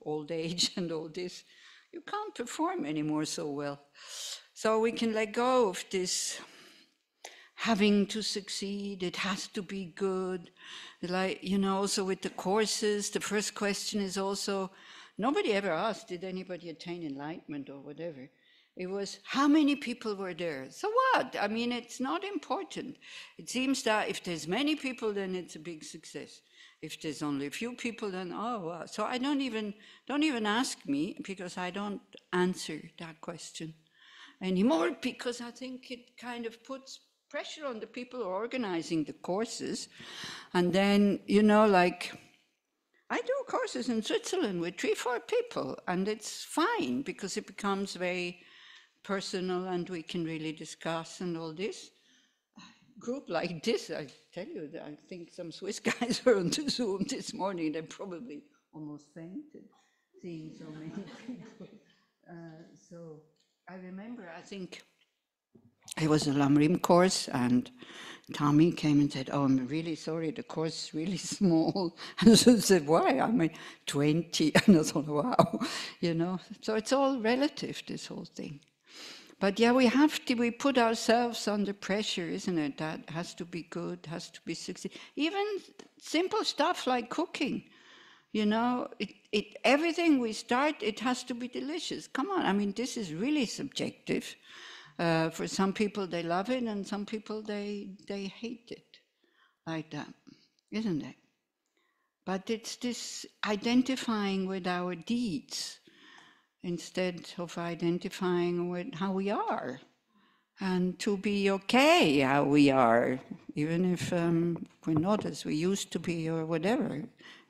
old age and all this, you can't perform anymore so well. So we can let go of this having to succeed, it has to be good. Like, also with the courses, the first question is also, nobody ever asked, did anybody attain enlightenment or whatever? It was, how many people were there? So what? I mean, it's not important. It seems that if there's many people, then it's a big success. If there's only a few people, then wow. So I don't even ask me, because I don't answer that question anymore, because I think it kind of puts pressure on the people who are organizing the courses. And then, like, I do courses in Switzerland with 3-4 people, and it's fine because it becomes very personal and we can really discuss and all this. A group like this, I tell you, I think some Swiss guys were on the Zoom this morning, they probably almost fainted seeing so many people. So I remember, I think it was a Lamrim course, and Tommy came and said, oh, I'm really sorry, the course is really small. And so I said, why? I mean, 20. And I thought, wow, So it's all relative, this whole thing. But yeah, we put ourselves under pressure, isn't it? That has to be good, has to be succeed. Even simple stuff like cooking, everything we start, it has to be delicious. Come on, I mean, this is really subjective. For some people, they love it, and some people, they hate it, like that, isn't it? But it's this identifying with our deeds instead of identifying with how we are, and to be okay how we are, even if we're not as we used to be or whatever.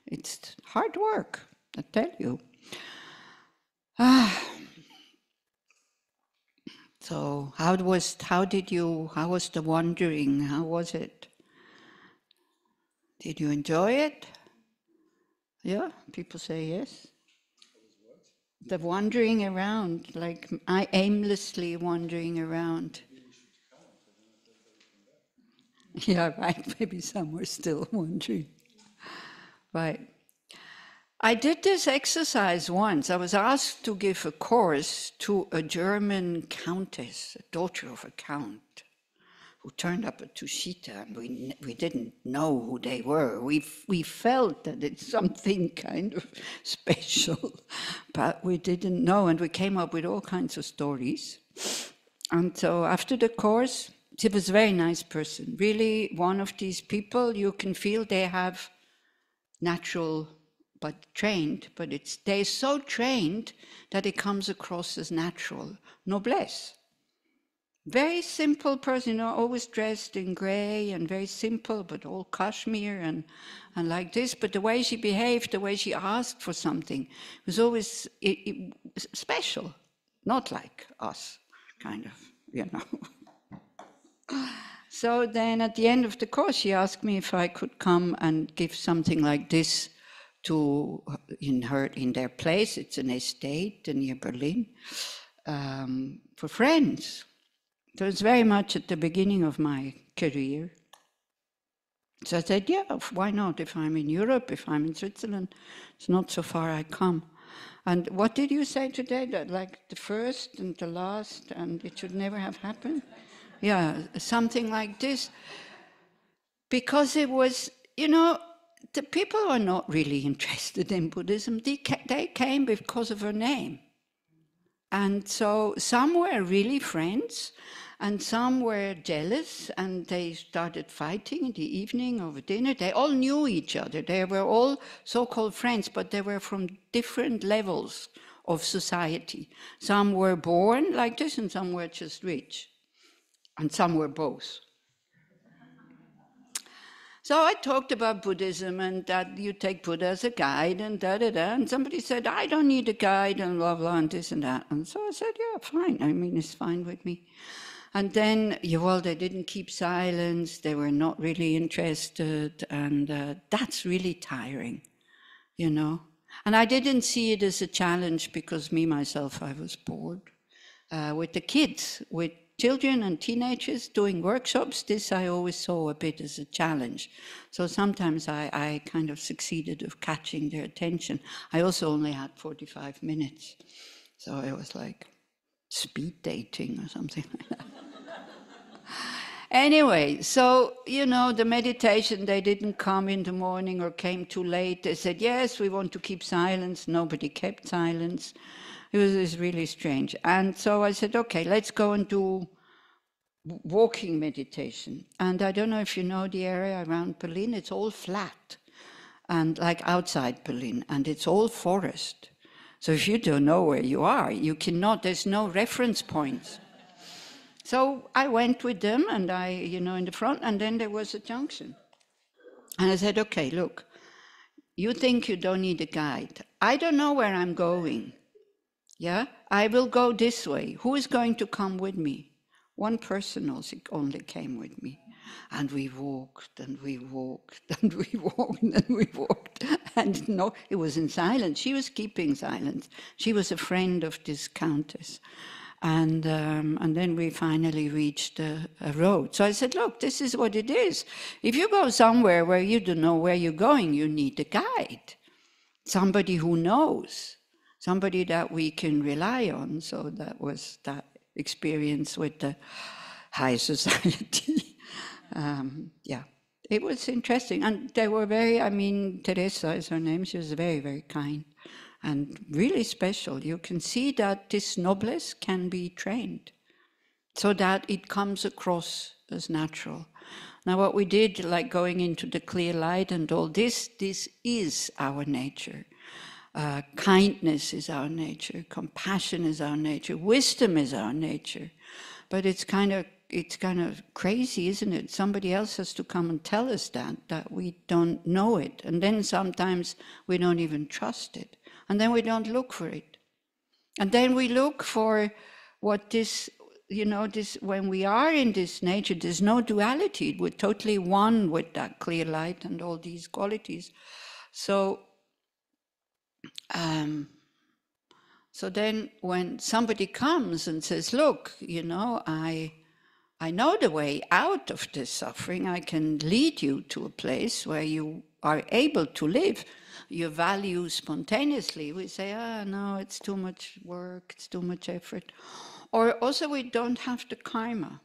It's hard work, I tell you. So how was the wandering? How was it? Did you enjoy it? Yeah, people say yes. The wandering around, like I aimlessly wandering around. Yeah, right, maybe some were still wandering. Right. I did this exercise once. I was asked to give a course to a German countess, a daughter of a count, who turned up at Tushita, and we didn't know who they were. We felt that it's something kind of special, but we didn't know, and we came up with all kinds of stories. And so after the course, she was a very nice person, really one of these people you can feel they have natural but trained, but they're so trained that it comes across as natural. Noblesse. Very simple person, always dressed in gray and very simple, but all cashmere and like this. But the way she behaved, the way she asked for something, was always special, not like us, kind of, So then at the end of the course, she asked me if I could come and give something like this in their place. It's an estate near Berlin, for friends. So it's very much at the beginning of my career. So I said, yeah, why not? If I'm in Europe, if I'm in Switzerland, it's not so far I come. And what did you say today? That like the first and the last, and it should never have happened? Yeah, something like this. Because it was, the people were not really interested in Buddhism. They came because of her name. And so some were really friends, and some were jealous, and they started fighting in the evening over dinner. They all knew each other. They were all so-called friends, but they were from different levels of society. Some were born like this, and some were just rich. And some were both. So I talked about Buddhism and that you take Buddha as a guide and da-da-da. And somebody said, I don't need a guide and blah, blah, and this and that. And so I said, yeah, fine. I mean, it's fine with me. And then, they didn't keep silence. They were not really interested. And that's really tiring, And I didn't see it as a challenge because myself, I was bored. With the kids, with children and teenagers doing workshops, this I always saw a bit as a challenge. So sometimes I kind of succeeded of catching their attention. I also only had 45 minutes. So it was like speed dating or something like that. Anyway, so, the meditation, they didn't come in the morning or came too late. They said, yes, we want to keep silence. Nobody kept silence. It was really strange. And so I said, okay, let's go and do walking meditation. And I don't know if you know the area around Berlin, it's all flat, and like outside Berlin, and it's all forest. So if you don't know where you are, you cannot, there's no reference points. So I went with them, and I, in the front, and then there was a junction. And I said, okay, look, you think you don't need a guide. I don't know where I'm going. Yeah, I will go this way. Who is going to come with me? One person only came with me. And we walked, and we walked, and we walked, and we walked. And no, it was in silence. She was keeping silence. She was a friend of this countess. And then we finally reached a road. So I said, look, this is what it is. If you go somewhere where you don't know where you're going, you need a guide. Somebody who knows. Somebody that we can rely on. So that was that experience with the high society. Yeah, it was interesting. And they were Teresa is her name. She was very, very kind. And really special. You can see that this noblesse can be trained so that it comes across as natural. Now what we did, like going into the clear light and all this is our nature. Kindness is our nature. Compassion is our nature. Wisdom is our nature. But it's kind of crazy, isn't it? Somebody else has to come and tell us that we don't know it. And then sometimes we don't even trust it. And then we don't look for it. And then we look for what this, when we are in this nature, there's no duality. We're totally one with that clear light and all these qualities. So then when somebody comes and says, look, I know the way out of this suffering, I can lead you to a place where you are able to live your values spontaneously. We say, no, it's too much work, it's too much effort. Or also we don't have the karma,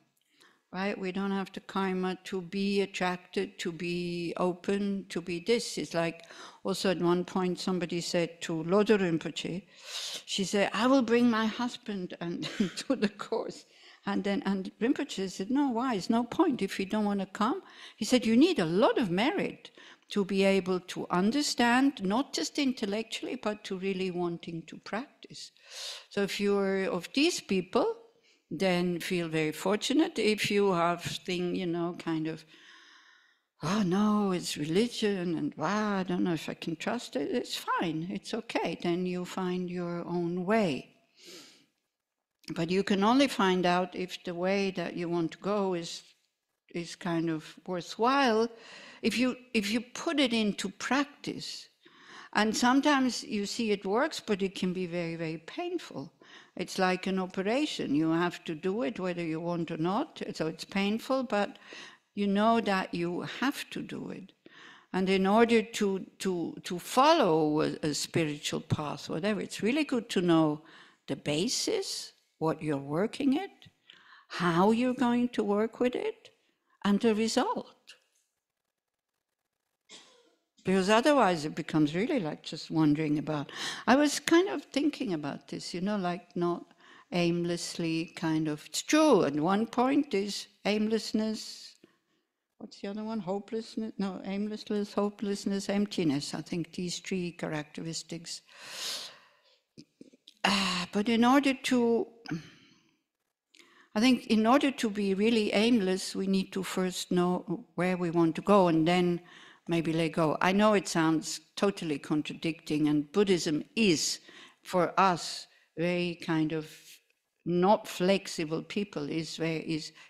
right? We don't have the karma to be attracted, to be open, to be this. It's like, also at one point somebody said to Lodro Rinpoche, she said, I will bring my husband and to the course. And Rinpoche said, no, why? There's no point if you don't want to come. He said, you need a lot of merit to be able to understand, not just intellectually, but to really wanting to practice. So if you're of these people, then feel very fortunate. If you have kind of, oh no, it's religion, and wow, I don't know if I can trust it, it's fine, it's okay. Then you find your own way. But you can only find out if the way that you want to go is kind of worthwhile if you put it into practice. And sometimes you see it works, but it can be very, very painful. It's like an operation. You have to do it whether you want or not. So it's painful, but you know that you have to do it. And in order to follow a spiritual path, whatever, it's really good to know the basis, what you're working at, how you're going to work with it, and the result. Because otherwise it becomes really like just wandering about. I was kind of thinking about this, like not aimlessly kind of, it's true, at one point is aimlessness, what's the other one? Hopelessness? No, aimlessness, hopelessness, emptiness. I think these three characteristics. But in order to be really aimless, we need to first know where we want to go and then maybe let go. I know it sounds totally contradicting, and Buddhism is, for us, very kind of not flexible people,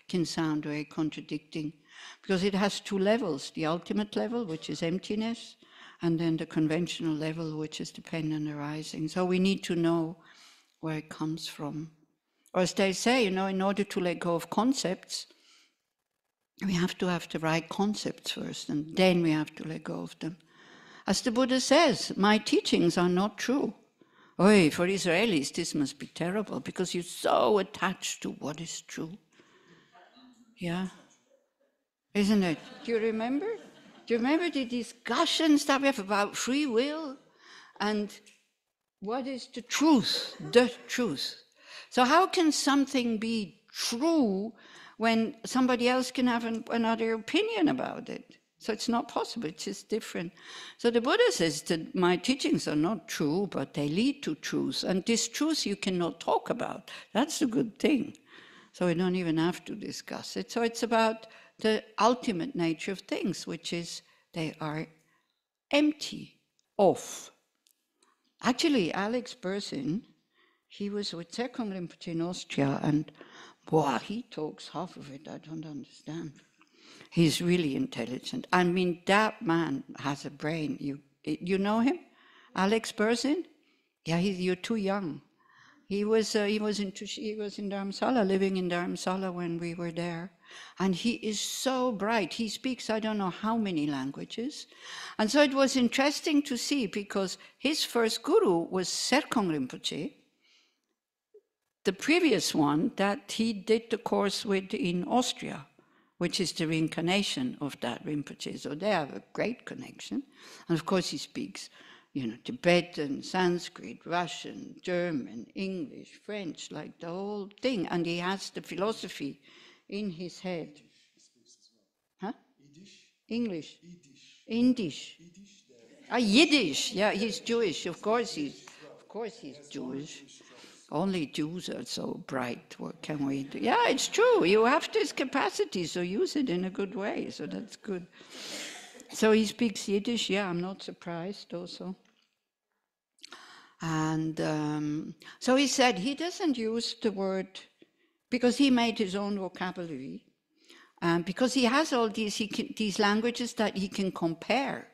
can sound very contradicting, because it has two levels, the ultimate level, which is emptiness, and then the conventional level, which is dependent arising. So we need to know where it comes from. Or as they say, in order to let go of concepts, we have to have the right concepts first, and then we have to let go of them. As the Buddha says, my teachings are not true. Oy, for Israelis, this must be terrible, because you're so attached to what is true. Yeah? Isn't it? Do you remember? Do you remember the discussions that we have about free will? And what is the truth? The truth. So how can something be true when somebody else can have another opinion about it? So it's not possible, it's just different. So the Buddha says that my teachings are not true, but they lead to truth. And this truth you cannot talk about. That's a good thing. So we don't even have to discuss it. So it's about the ultimate nature of things, which is they are empty of. Actually, Alex Berzin, he was with Tsekung Rinpoche in Austria, and boy, he talks half of it I don't understand. He's really intelligent. I mean, that man has a brain. You know him? Alex Berzin? Yeah, you're too young. He was in Dharamsala, living in Dharamsala when we were there. And he is so bright. He speaks I don't know how many languages. And so it was interesting to see, because his first guru was Serkong Rinpoche, the previous one that he did the course with in Austria, which is the reincarnation of that Rinpoche. So they have a great connection. And of course he speaks, Tibetan, Sanskrit, Russian, German, English, French, like the whole thing. And he has the philosophy in his head. Huh? English. Indisch. Yiddish. Yeah, he's Jewish. Of course he's Jewish. Only Jews are so bright. What can we do? Yeah, it's true. You have this capacity, so use it in a good way. So that's good. So he speaks Yiddish. Yeah, I'm not surprised also. And so he said he doesn't use the word, because he made his own vocabulary, because he has all these languages that he can compare.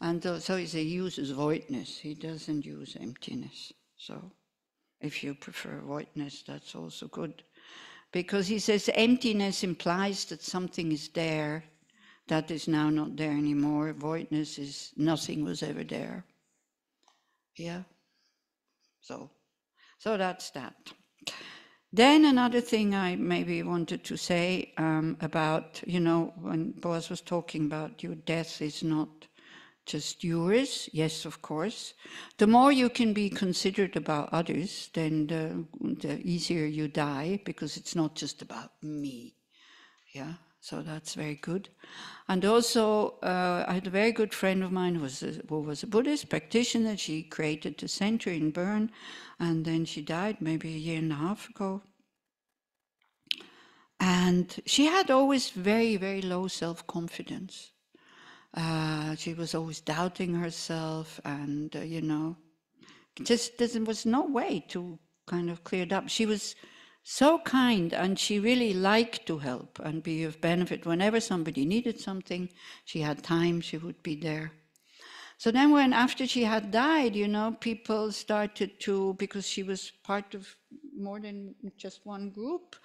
And so he uses voidness. He doesn't use emptiness. So if you prefer voidness, that's also good. Because he says emptiness implies that something is there that is now not there anymore. Voidness is nothing was ever there. Yeah? So that's that. Then another thing I maybe wanted to say about, when Boaz was talking about your death is not just yours, yes, of course. The more you can be considerate about others, then the easier you die, because it's not just about me. Yeah, so that's very good. And also, I had a very good friend of mine who was a Buddhist practitioner. She created the center in Bern, and then she died maybe a year and a half ago. And she had always very, very low self-confidence. She was always doubting herself, and, there was no way to kind of clear it up. She was so kind, and she really liked to help and be of benefit. Whenever somebody needed something, she had time, she would be there. So then after she had died, people started to, because she was part of more than just one group,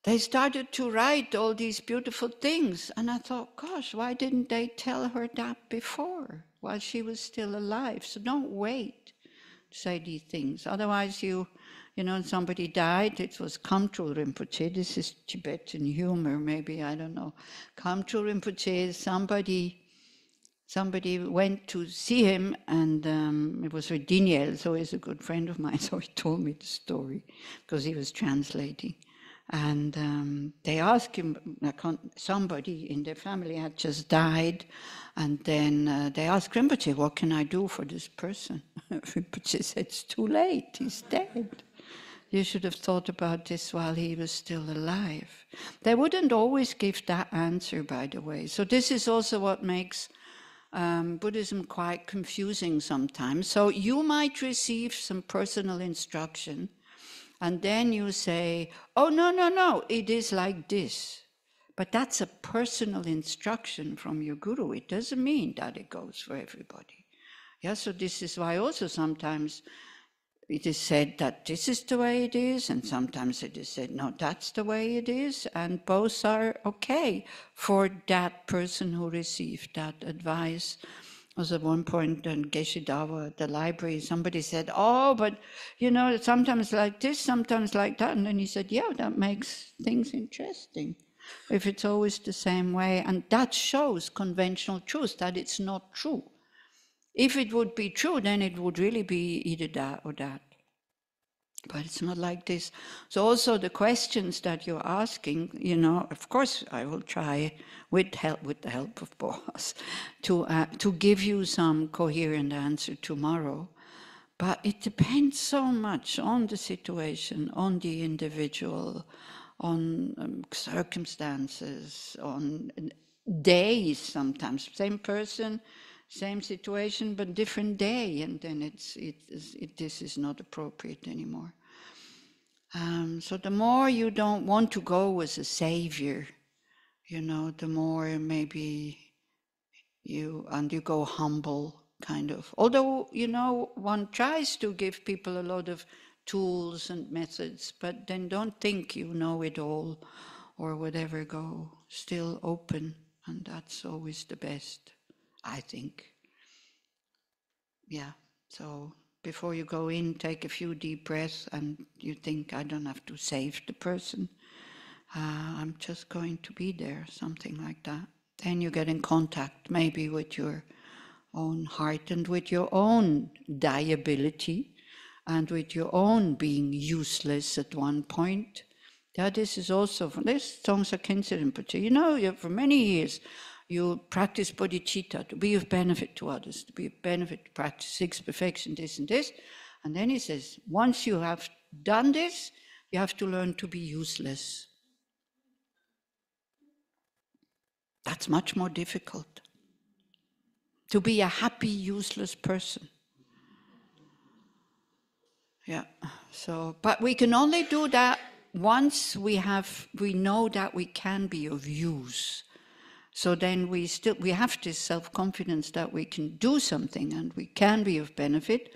they started to write all these beautiful things. And I thought, gosh, why didn't they tell her that before, while she was still alive? So don't wait to say these things. Otherwise, somebody died, it was Kamtrul Rinpoche. This is Tibetan humor, maybe, I don't know. Kamtrul Rinpoche, somebody went to see him, and it was with Daniel, so he's a good friend of mine, so he told me the story, because he was translating. And they asked him, somebody in their family had just died, and then they asked Rinpoche, what can I do for this person? Rinpoche said, it's too late, he's dead. You should have thought about this while he was still alive. They wouldn't always give that answer, by the way. So this is also what makes Buddhism quite confusing sometimes. So you might receive some personal instruction, and then you say, oh, no, it is like this. But that's a personal instruction from your guru. It doesn't mean that it goes for everybody. Yeah, so this is why also sometimes, it is said that this is the way it is, and sometimes it is said, no, that's the way it is, and both are okay for that person who received that advice. Was at one point in Geshe-dawa at the library, somebody said, oh, but sometimes like this, sometimes like that. And then he said, yeah, that makes things interesting if it's always the same way. And that shows conventional truth, that it's not true. If it would be true, then it would really be either that or that. But it's not like this. So also the questions that you're asking, of course I will try with the help of Boaz to give you some coherent answer tomorrow. But it depends so much on the situation, on the individual, on circumstances, on days sometimes. Same person, same situation, but different day, and then this is not appropriate anymore. So the more you don't want to go as a savior, the more maybe you go humble, kind of. Although, one tries to give people a lot of tools and methods, but then don't think you know it all or whatever. Go still open, and that's always the best, I think. Yeah, so before you go in, take a few deep breaths, and you think, I don't have to save the person. I'm just going to be there, something like that. Then you get in contact maybe with your own heart and with your own diability and with your own being useless at one point. That this is also, this Tsongsa Khyentse Rinpoche, for many years, you practice bodhicitta to be of benefit to others, to be of benefit, to practice sixth perfection, this and this. And then he says, once you have done this, you have to learn to be useless. That's much more difficult. To be a happy, useless person. Yeah, so, but we can only do that once we know that we can be of use. So then we have this self-confidence that we can do something and we can be of benefit,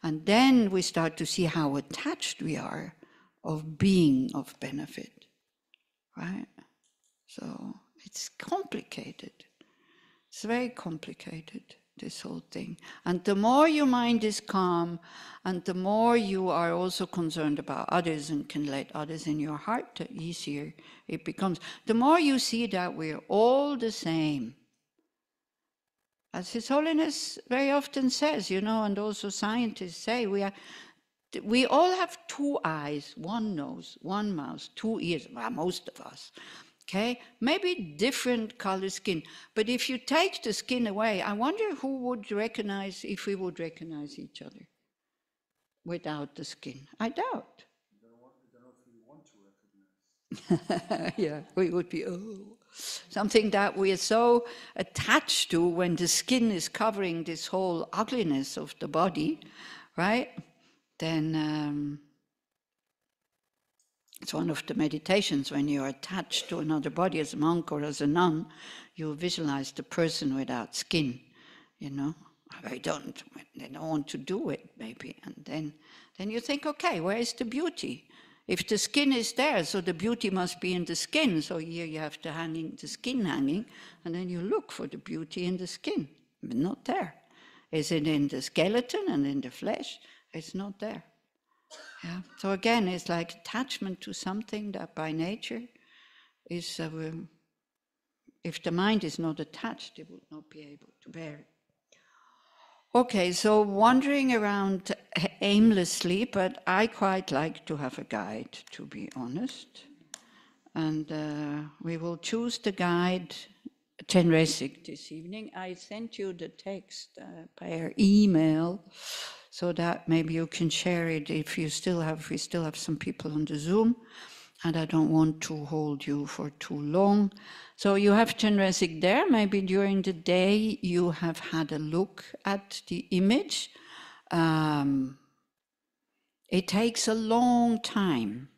and then we start to see how attached we are of being of benefit, right? So it's complicated. It's very complicated, this whole thing. And the more your mind is calm, and the more you are also concerned about others and can let others in your heart, the easier it becomes. The more you see that we're all the same. As His Holiness very often says, and also scientists say, we all have two eyes, one nose, one mouth, two ears, well, most of us. Okay, maybe different color skin, but if you take the skin away, I wonder if we would recognize each other without the skin. I doubt. I don't know if we want to recognize. Yeah, we would be, something that we are so attached to when the skin is covering this whole ugliness of the body, right? Then it's one of the meditations when you're attached to another body as a monk or as a nun, you visualize the person without skin, They don't want to do it, maybe. And then you think, okay, where is the beauty? If the skin is there, so the beauty must be in the skin. So here you have the skin hanging, and then you look for the beauty in the skin. But not there. Is it in the skeleton and in the flesh? It's not there. Yeah. So again, it's like attachment to something that by nature is, if the mind is not attached, it would not be able to bear it. Okay, so wandering around aimlessly, but I quite like to have a guide, to be honest. And we will choose the guide, Nrezig, this evening. I sent you the text by email, so that maybe you can share it if we still have some people on the Zoom, and I don't want to hold you for too long. So you have Nrezig there. Maybe during the day you have had a look at the image. It takes a long time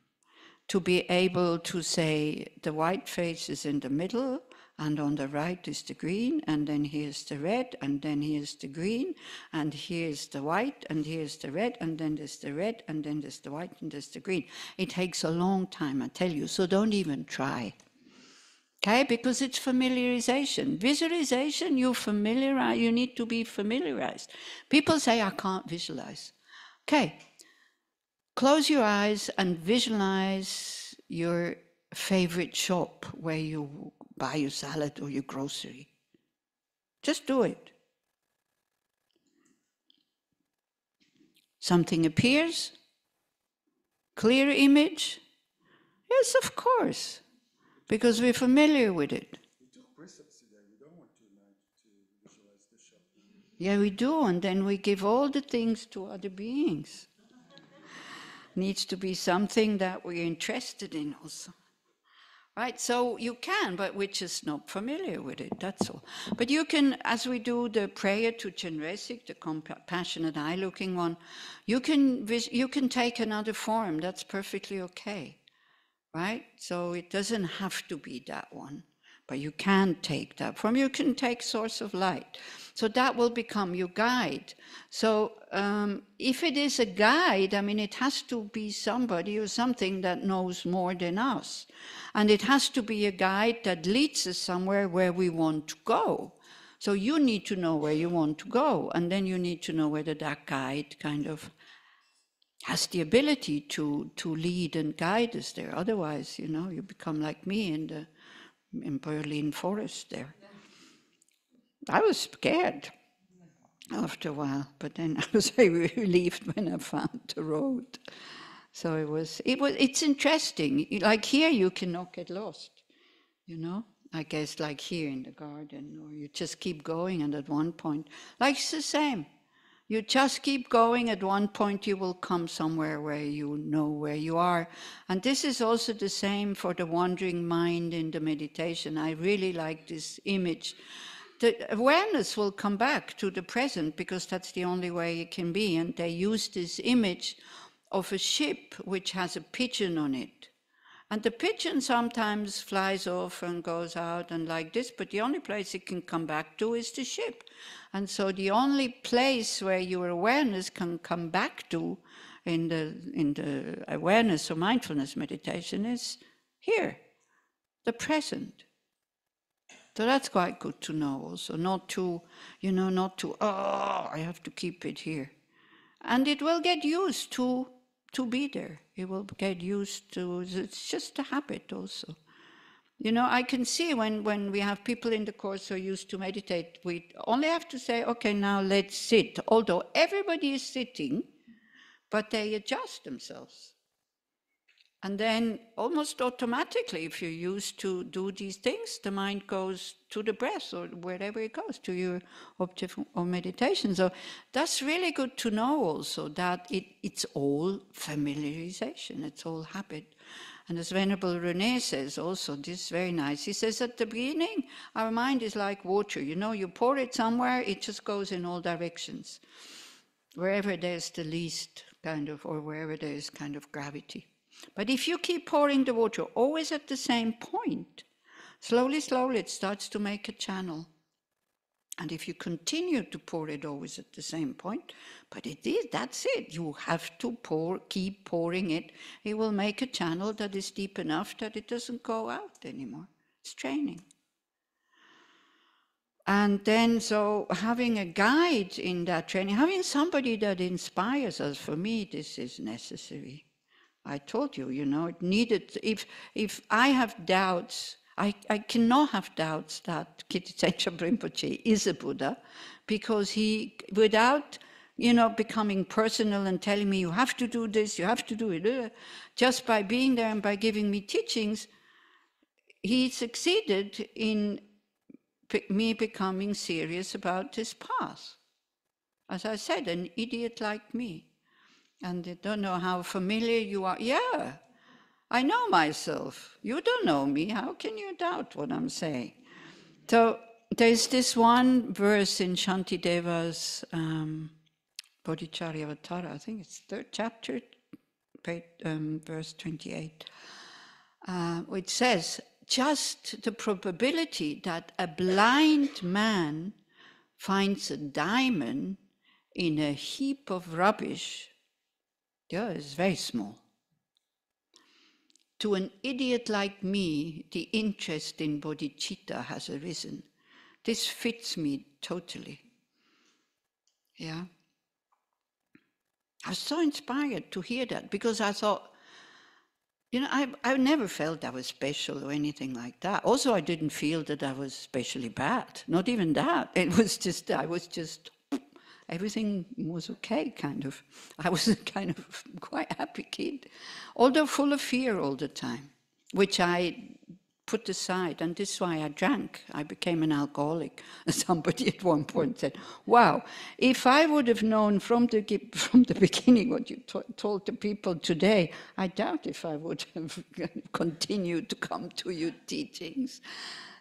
to be able to say the white face is in the middle And on the right is the green, and then here's the red, and then here's the green, and here's the white, and here's the red, and then there's the red, and then there's the white, and there's the green. It takes a long time, I tell you, so don't even try. Okay, because it's familiarization. Visualization, you need to be familiarized. People say, I can't visualize. Okay, close your eyes and visualize your favorite shop where you buy your salad or your grocery. Just do it. Something appears, clear image. Yes, of course, because we're familiar with it. We took precepts today. We don't want to visualize the shop. Yeah, we do, and then we give all the things to other beings. Needs to be something that we're interested in also. Right, so you can, but we're just not familiar with it, that's all. But you can, as we do the prayer to Nrezig, the compassionate eye-looking one, you can take another form, that's perfectly okay. Right, so it doesn't have to be that one, but you can take that form. You can take source of light. So that will become your guide. So if it is a guide, I mean, it has to be somebody or something that knows more than us. And it has to be a guide that leads us somewhere where we want to go. So you need to know where you want to go. And then you need to know whether that guide kind of has the ability to lead and guide us there. Otherwise, you know, you become like me in Berlin forest there. I was scared after a while, but then I was very relieved when I found the road. So it's interesting. Like here, you cannot get lost, you know. I guess like here in the garden, or you just keep going, and at one point, like it's the same. You just keep going, at one point you will come somewhere where you know where you are. And this is also the same for the wandering mind in the meditation. I really like this image. The awareness will come back to the present because that's the only way it can be. And they use this image of a ship which has a pigeon on it. And the pigeon sometimes flies off and goes out and like this, but the only place it can come back to is the ship. And so the only place where your awareness can come back to in the awareness or mindfulness meditation is here, the present. So that's quite good to know also, not to, I have to keep it here. And it will get used to be there. It will get used to, it's just a habit also. You know, I can see when we have people in the course who are used to meditate, we only have to say, okay, now let's sit. Although everybody is sitting, but they adjust themselves. And then almost automatically, if you're used to do these things, the mind goes to the breath or wherever it goes, to your object of meditation. So that's really good to know also that it's all familiarization, it's all habit. And as Venerable René says also, this is very nice. He says at the beginning, our mind is like water. You know, you pour it somewhere, it just goes in all directions. Wherever there's the least kind of, or wherever there is kind of gravity. But if you keep pouring the water always at the same point, slowly, slowly it starts to make a channel. And if you continue to pour it always at the same point, but that's it. You have to keep pouring it. It will make a channel that is deep enough that it doesn't go out anymore. It's training. And then, so having a guide in that training, having somebody that inspires us, for me, this is necessary. I told you, it needed, if I have doubts, I cannot have doubts that Kitty Tengchen Rinpoche is a Buddha, because he, without, becoming personal and telling me, you have to do this, you have to do it, just by being there and by giving me teachings, he succeeded in me becoming serious about this path. As I said, an idiot like me. And I don't know how familiar you are. Yeah, I know myself. You don't know me. How can you doubt what I'm saying? So there's this one verse in Shantideva's Bodhicharyavatara, I think it's 3rd chapter, verse 28, which says, just the probability that a blind man finds a diamond in a heap of rubbish, is very small. To an idiot like me, the interest in bodhicitta has arisen. This fits me totally. Yeah. I was so inspired to hear that, because I thought, I never felt I was special or anything like that. Also, I didn't feel that I was especially bad. Not even that. It was just, everything was okay, kind of. I was a kind of quite happy kid, although full of fear all the time, which I put aside, and this is why I drank. I became an alcoholic. Somebody at one point said, wow, if I would have known from the beginning what you told the people today, I doubt if I would have continued to come to your teachings.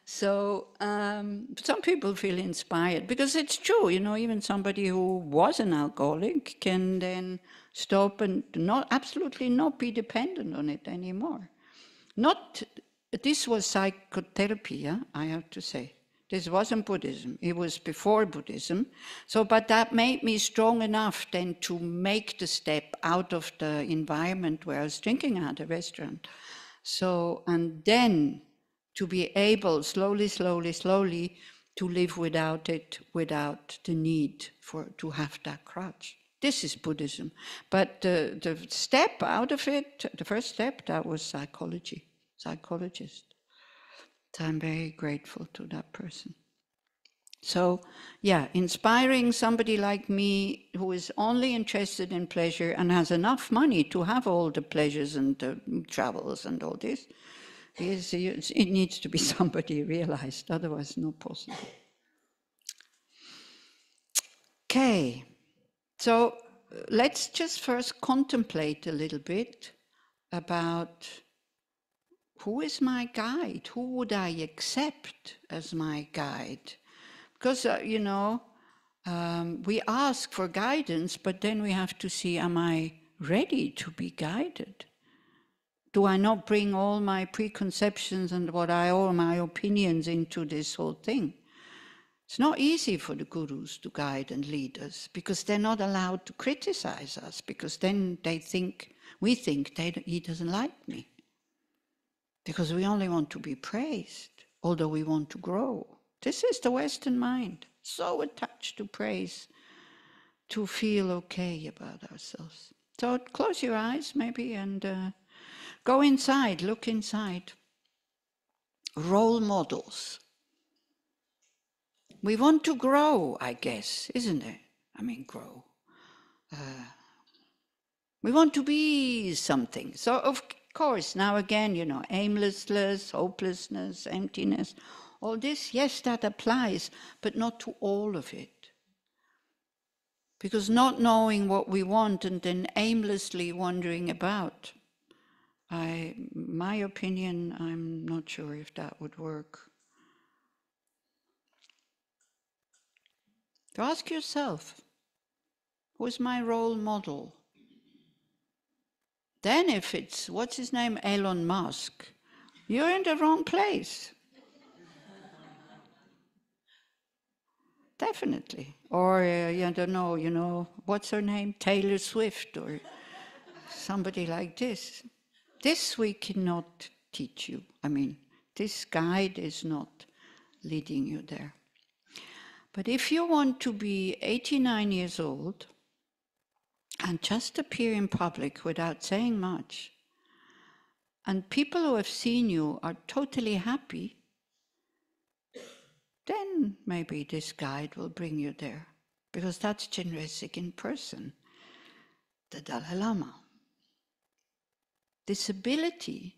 So some people feel inspired, because it's true, even somebody who was an alcoholic can then stop and absolutely not be dependent on it anymore. This was psychotherapy, yeah, I have to say. This wasn't Buddhism. It was before Buddhism. But that made me strong enough then to make the step out of the environment where I was drinking at a restaurant. And then to be able slowly to live without it, without the need to have that crutch. This is Buddhism. But the step out of it, the first step, that was psychologist. So I'm very grateful to that person. So, yeah, inspiring somebody like me who is only interested in pleasure and has enough money to have all the pleasures and the travels and all this, it needs to be somebody realized, otherwise not possible. Okay, so let's just first contemplate a little bit about who is my guide? Who would I accept as my guide? Because, we ask for guidance, but then we have to see, am I ready to be guided? Do I not bring all my preconceptions and all my opinions into this whole thing? It's not easy for the gurus to guide and lead us, because they're not allowed to criticize us, because then we think he doesn't like me. Because we only want to be praised, although we want to grow. This is the Western mind, so attached to praise, to feel okay about ourselves. So close your eyes maybe and go inside, look inside. Role models. We want to grow, I guess, isn't it? I mean, grow. We want to be something. So of course, now again, aimlessness, hopelessness, emptiness, all this, yes, that applies, but not to all of it. Because not knowing what we want and then aimlessly wandering about, my opinion, I'm not sure if that would work. So ask yourself, who is my role model? Then if it's, what's his name, Elon Musk, you're in the wrong place. Definitely. Or, I don't know, what's her name, Taylor Swift, or somebody like this. This we cannot teach you. I mean, this guide is not leading you there. But if you want to be 89 years old and just appear in public without saying much, and people who have seen you are totally happy, then maybe this guide will bring you there. Because that's Nrezig in person, the Dalai Lama. This ability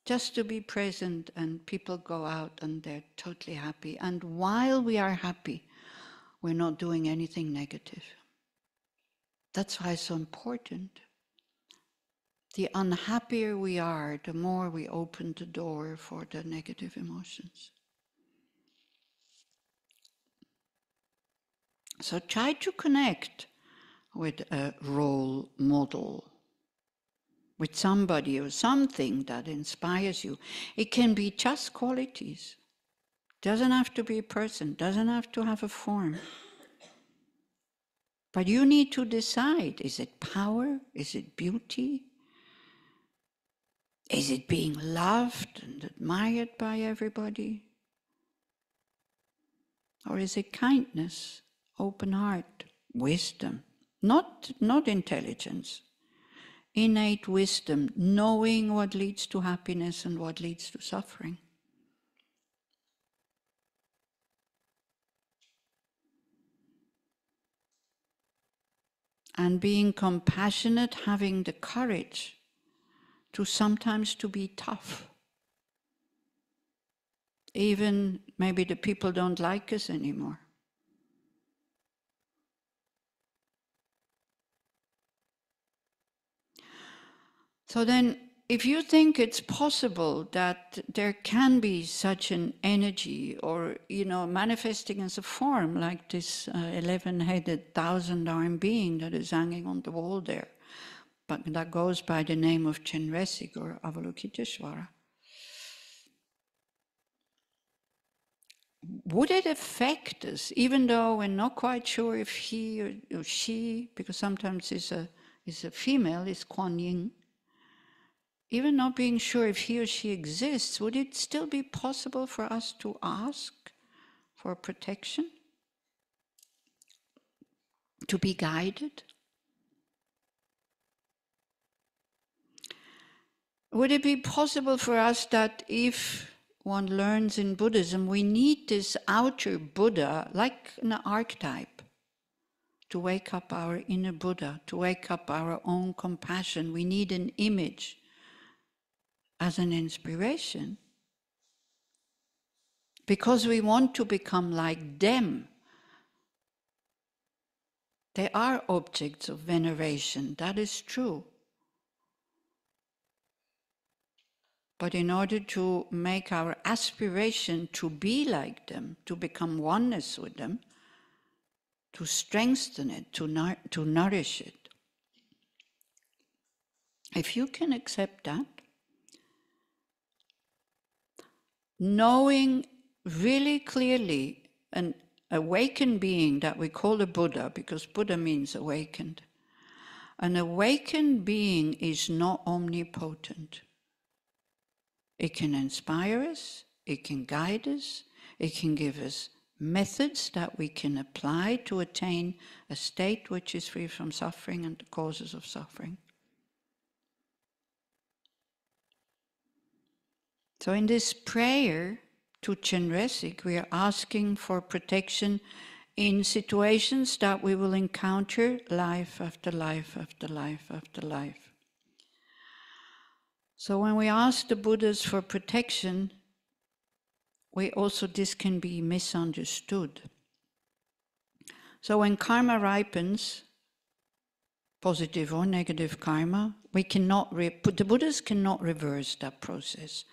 just to be present and people go out and they're totally happy. And while we are happy, we're not doing anything negative. That's why it's so important. The unhappier we are, the more we open the door for the negative emotions. So try to connect with a role model. with somebody or something that inspires you. It can be just qualities. Doesn't have to be a person, doesn't have to have a form. But you need to decide, is it power? Is it beauty? Is it being loved and admired by everybody? Or is it kindness, open heart, wisdom? Not intelligence. Innate wisdom, knowing what leads to happiness and what leads to suffering. And being compassionate, having the courage to sometimes to be tough. Even maybe the people don't like us anymore. So then, if you think it's possible that there can be such an energy or, manifesting as a form like this 11-headed 1,000-arm being that is hanging on the wall there, but that goes by the name of Nrezig or Avalokiteshvara, would it affect us, even though we're not quite sure if he or she, because sometimes is a female, is Kuan Yin, even not being sure if he or she exists, would it still be possible for us to ask for protection? To be guided? Would it be possible for us that if one learns in Buddhism, we need this outer Buddha, like an archetype, to wake up our inner Buddha, to wake up our own compassion. We need an image as an inspiration, because we want to become like them. They are objects of veneration, that is true. But in order to make our aspiration to be like them, to become oneness with them, to strengthen it, to nourish it, if you can accept that, knowing really clearly an awakened being that we call a Buddha, because Buddha means awakened. An awakened being is not omnipotent. It can inspire us, it can guide us, it can give us methods that we can apply to attain a state which is free from suffering and the causes of suffering. So in this prayer to Nrezig, we are asking for protection in situations that we will encounter life after life after life after life. So when we ask the Buddhas for protection, this can be misunderstood. So when karma ripens, positive or negative karma, the Buddhas cannot reverse that process.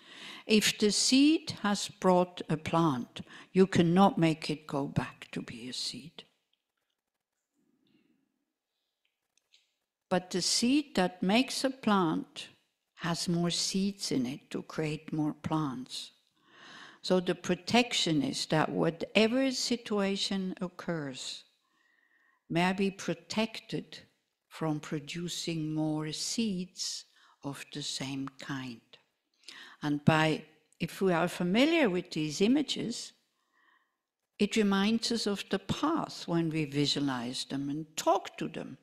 If the seed has brought a plant, you cannot make it go back to be a seed. But the seed that makes a plant has more seeds in it to create more plants. So the protection is that whatever situation occurs, may I be protected from producing more seeds of the same kind. And if we are familiar with these images, it reminds us of the path when we visualize them and talk to them.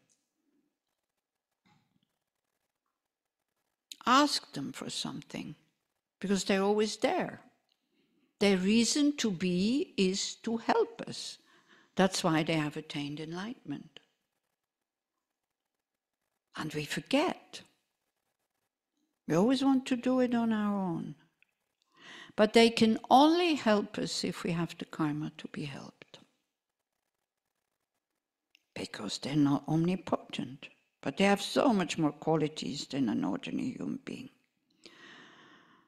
Ask them for something, because they're always there. Their reason to be is to help us. That's why they have attained enlightenment. And we forget. We always want to do it on our own. But they can only help us if we have the karma to be helped. Because they're not omnipotent. But they have so much more qualities than an ordinary human being.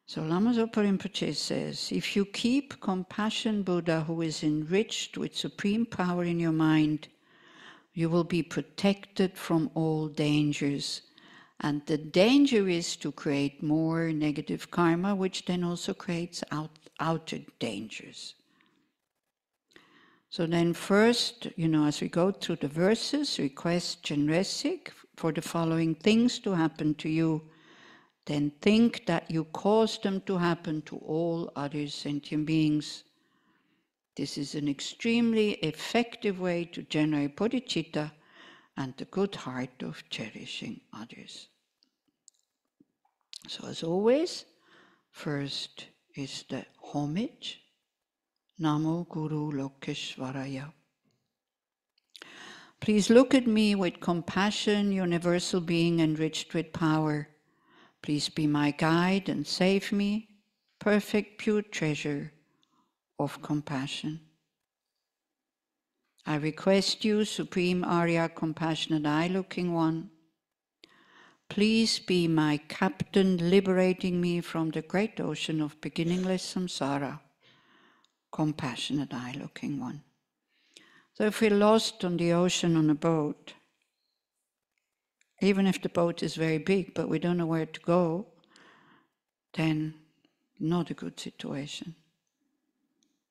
So Lama Zopa Rinpoche says, if you keep compassion Buddha who is enriched with supreme power in your mind, you will be protected from all dangers And the danger is to create more negative karma, which then also creates outer dangers. So then first, as we go through the verses, request Nrezig for the following things to happen to you. Then think that you cause them to happen to all other sentient beings. This is an extremely effective way to generate bodhicitta and the good heart of cherishing others. So as always, first is the homage. Namo Guru Lokeshvaraya. Please look at me with compassion, universal being enriched with power. Please be my guide and save me, perfect pure treasure of compassion. I request you, Supreme Arya Compassionate Eye-Looking One, please be my captain, liberating me from the great ocean of beginningless samsara, Compassionate Eye-Looking One. So if we're lost on the ocean on a boat, even if the boat is very big, but we don't know where to go, then not a good situation.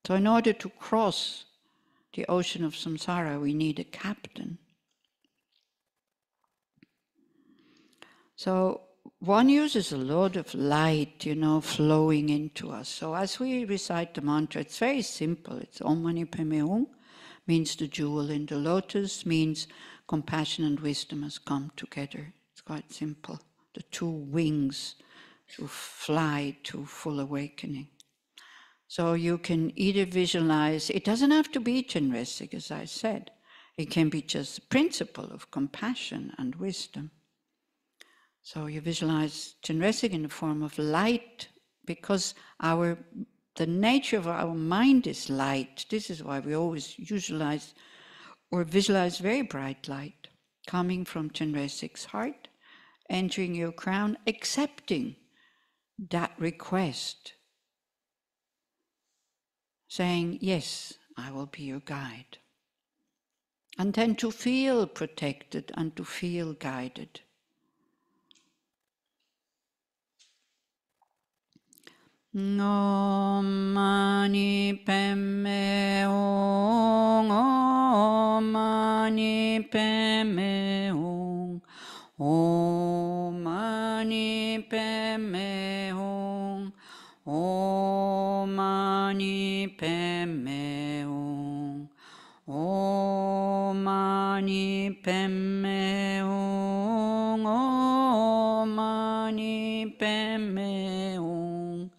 So in order to cross the ocean of samsara, we need a captain. So one uses a lot of light, flowing into us. So as we recite the mantra, it's very simple. It's Om Mani Padme Hum, means the jewel in the lotus, means compassion and wisdom has come together. It's quite simple. The two wings to fly to full awakening. So you can either visualize, it doesn't have to be Nrezig, as I said. It can be just the principle of compassion and wisdom. So you visualize Nrezig in the form of light, because the nature of our mind is light. This is why we always visualize very bright light coming from Nrezig's heart, entering your crown, accepting that request, saying, yes, I will be your guide. And then to feel protected and to feel guided. Om Mani Padme Hum, Om Mani Padme Hum, Om Mani Padme Hum, Om Mani Padme Hum, Om Mani Padme Hum, Om Mani Padme Hum,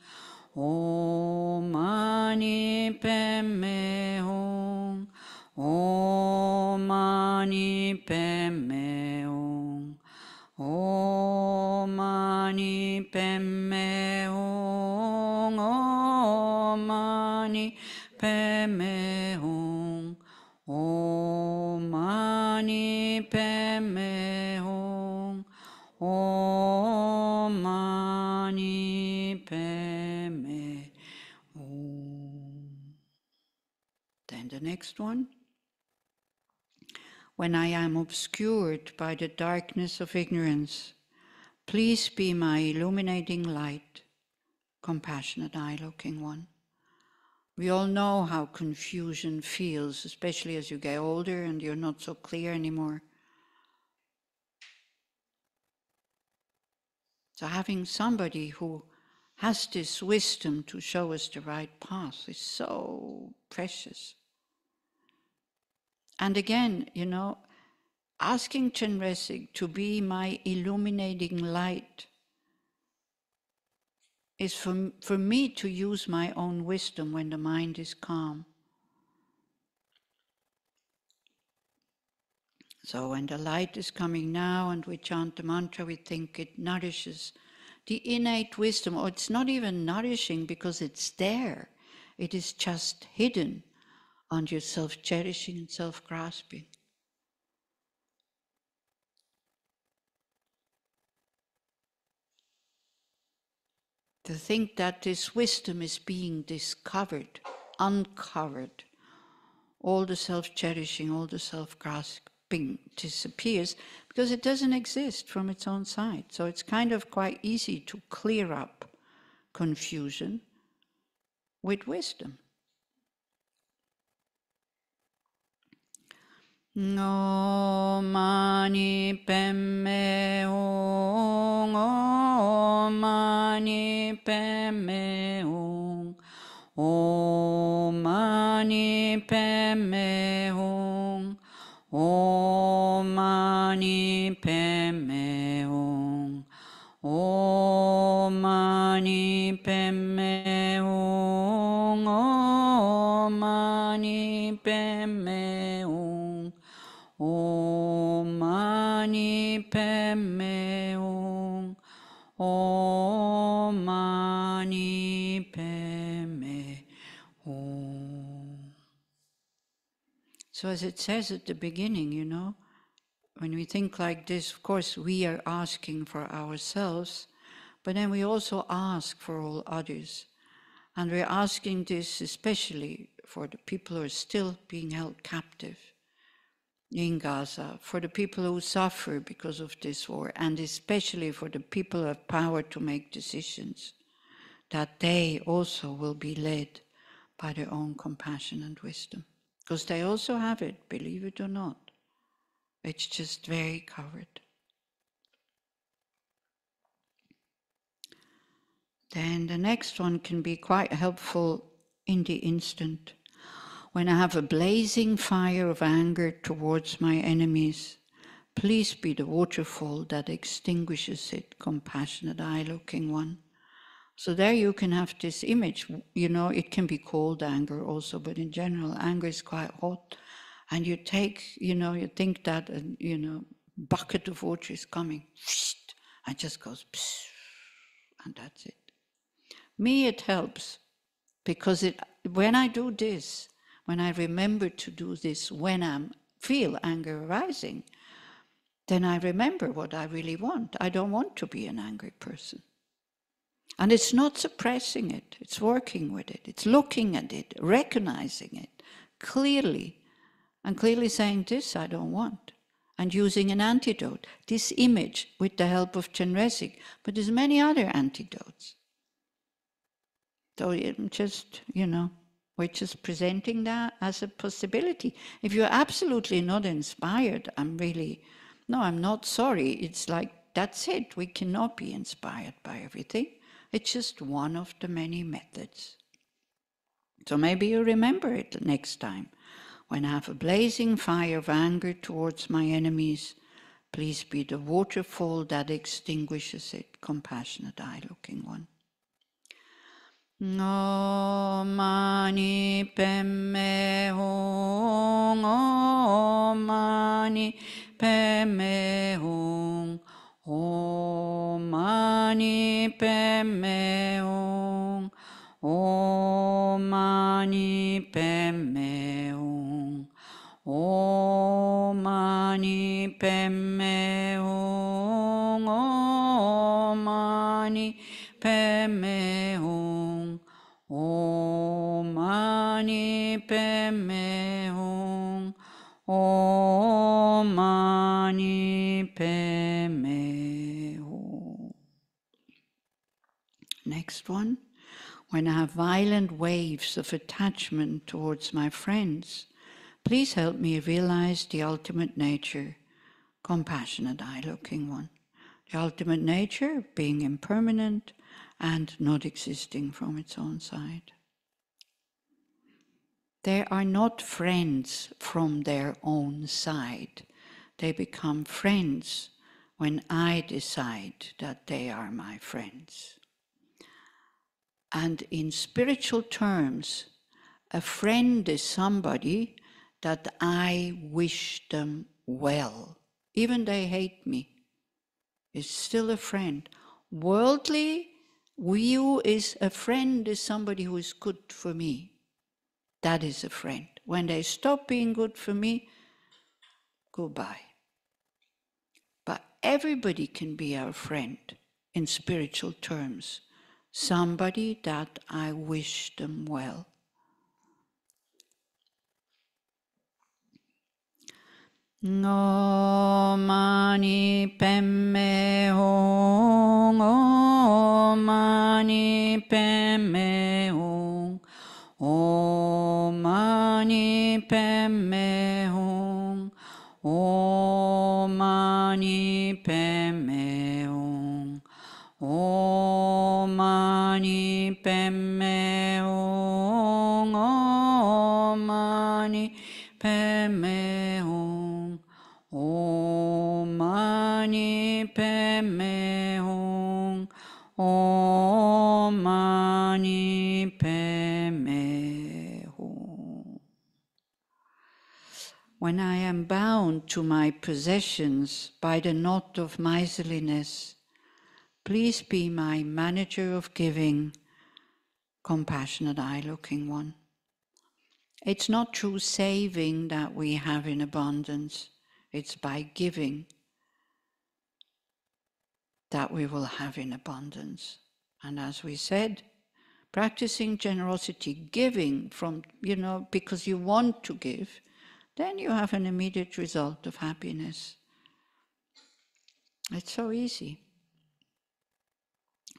Om Mani Padme Hum, Om Mani Padme Hum, Om Mani Padme Hum, Om Mani Padme Hum, Om Mani Padme Hum, Om Mani Padme Hum. Then the next one. When I am obscured by the darkness of ignorance, please be my illuminating light, Compassionate Eye-Looking One. We all know how confusion feels, especially as you get older and you're not so clear anymore. So having somebody who has this wisdom to show us the right path is so precious. And again, asking Nrezig to be my illuminating light is for me to use my own wisdom when the mind is calm. So when the light is coming now and we chant the mantra, we think it nourishes the innate wisdom, or it's not even nourishing because it's there. It is just hidden under self-cherishing and self-grasping. To think that this wisdom is being discovered, uncovered, all the self-cherishing, all the self-grasping grasping disappears because it doesn't exist from its own side. So it's kind of quite easy to clear up confusion with wisdom. No mani padme hum, Om mani padme hum, Om mani padme hum, Om mani padme hum, Om mani padme hum, Om mani padme hum, Om mani padme hum, Om mani padme hum. So as it says at the beginning, you know, when we think like this, of course, we are asking for ourselves, but then we also ask for all others. And we're asking this especially for the people who are still being held captive in Gaza, for the people who suffer because of this war, and especially for the people who have power to make decisions, that they also will be led by their own compassion and wisdom. Because they also have it, believe it or not. It's just very covered. Then the next one can be quite helpful in the instant. When I have a blazing fire of anger towards my enemies, please be the waterfall that extinguishes it, compassionate eye-looking one. So there you can have this image, you know, it can be cold anger also, but in general, anger is quite hot. And you take, you know, you think that, you know, bucket of water is coming, and just goes, and that's it. Me, it helps, because when I do this, when I remember to do this, when I feel anger arising, then I remember what I really want. I don't want to be an angry person. And it's not suppressing it, it's working with it, it's looking at it, recognizing it clearly, and clearly saying, this I don't want, and using an antidote, this image with the help of Nrezig, but there's many other antidotes. So just, you know, we're just presenting that as a possibility. If you're absolutely not inspired, I'm not sorry. It's like, that's it. We cannot be inspired by everything. It's just one of the many methods. So maybe you remember it next time. When I have a blazing fire of anger towards my enemies, please be the waterfall that extinguishes it, compassionate eye-looking one. Om mani padme hum, Om mani padme hum, Om mani padme hum, Om mani padme hum, Om mani padme hum, Om mani padme hum, Om mani padme hum, Om mani padme hum. Next one. When I have violent waves of attachment towards my friends, please help me realize the ultimate nature, compassionate eye-looking one. The ultimate nature being impermanent and not existing from its own side. They are not friends from their own side. They become friends when I decide that they are my friends. And in spiritual terms, a friend is somebody that I wish them well. Even they hate me, is still a friend. Worldly view is a friend is somebody who is good for me. That is a friend. When they stop being good for me, goodbye. But everybody can be our friend in spiritual terms. Somebody that I wish them well. Om Mani Padme Hum. Om Mani Padme Hum. Om Mani Padme Hum. Om Mani Padme Hum. Om Mani Padme Hum. Om Mani Padme Hum. Om Mani Padme Hum. Om Mani Padme Hum. When I am bound to my possessions by the knot of miserliness, please be my manager of giving, compassionate eye-looking one. It's not through saving that we have in abundance. It's by giving that we will have in abundance. And as we said, practicing generosity, giving from, because you want to give, then you have an immediate result of happiness. It's so easy.